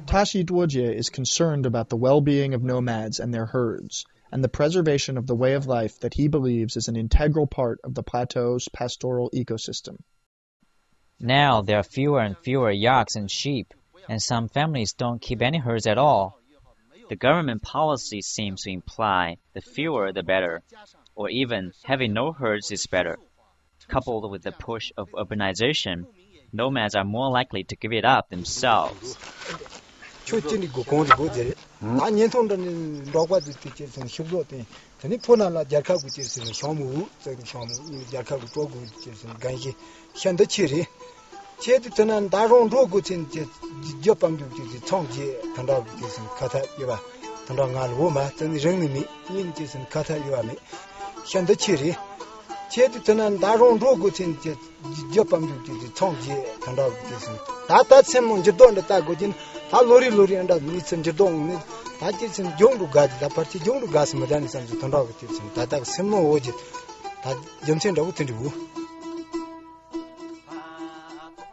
Tashi Dwojie is concerned about the well-being of nomads and their herds, and the preservation of the way of life that he believes is an integral part of the plateau's pastoral ecosystem. Now there are fewer and fewer yaks and sheep, and some families don't keep any herds at all. The government policy seems to imply the fewer the better, or even having no herds is better. Coupled with the push of urbanization, nomads are more likely to give it up themselves.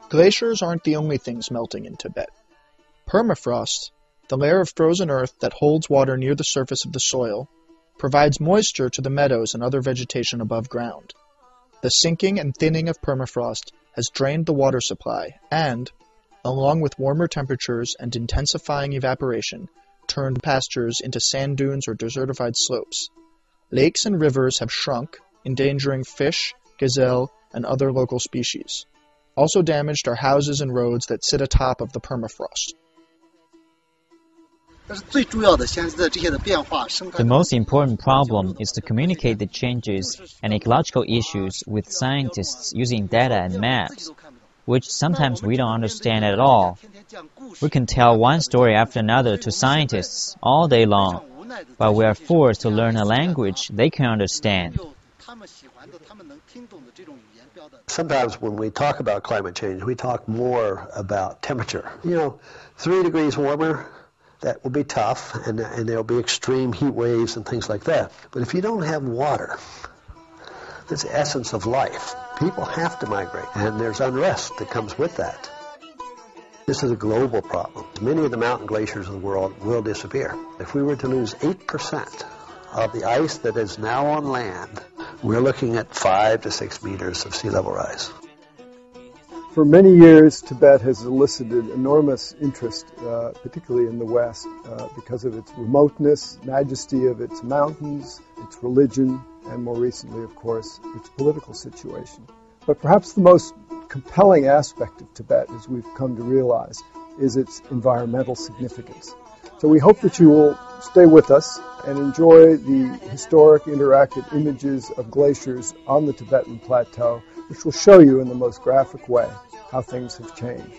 Glaciers aren't the only things melting in Tibet. Permafrost, the layer of frozen earth that holds water near the surface of the soil, provides moisture to the meadows and other vegetation above ground. The sinking and thinning of permafrost has drained the water supply and, along with warmer temperatures and intensifying evaporation, turned pastures into sand dunes or desertified slopes. Lakes and rivers have shrunk, endangering fish, gazelle, and other local species. Also damaged are houses and roads that sit atop of the permafrost. The most important problem is to communicate the changes and ecological issues with scientists using data and maps, which sometimes we don't understand at all. We can tell one story after another to scientists all day long, but we are forced to learn a language they can understand. Sometimes when we talk about climate change, we talk more about temperature. 3 degrees warmer, that will be tough, and there'll be extreme heat waves and things like that. But if you don't have water, that's the essence of life. People have to migrate, and there's unrest that comes with that. This is a global problem. Many of the mountain glaciers of the world will disappear. If we were to lose 8% of the ice that is now on land, we're looking at 5 to 6 meters of sea level rise. For many years, Tibet has elicited enormous interest, particularly in the West, because of its remoteness, majesty of its mountains, its religion, and more recently, of course, its political situation. But perhaps the most compelling aspect of Tibet, as we've come to realize, is its environmental significance. So we hope that you will stay with us and enjoy the historic interactive images of glaciers on the Tibetan Plateau, which will show you in the most graphic way how things have changed.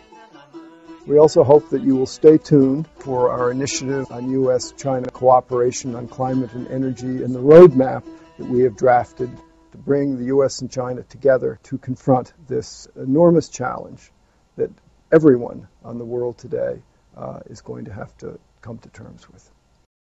We also hope that you will stay tuned for our initiative on U.S.-China cooperation on climate and energy and the roadmap that we have drafted to bring the U.S. and China together to confront this enormous challenge that everyone on the world today is going to have to come to terms with.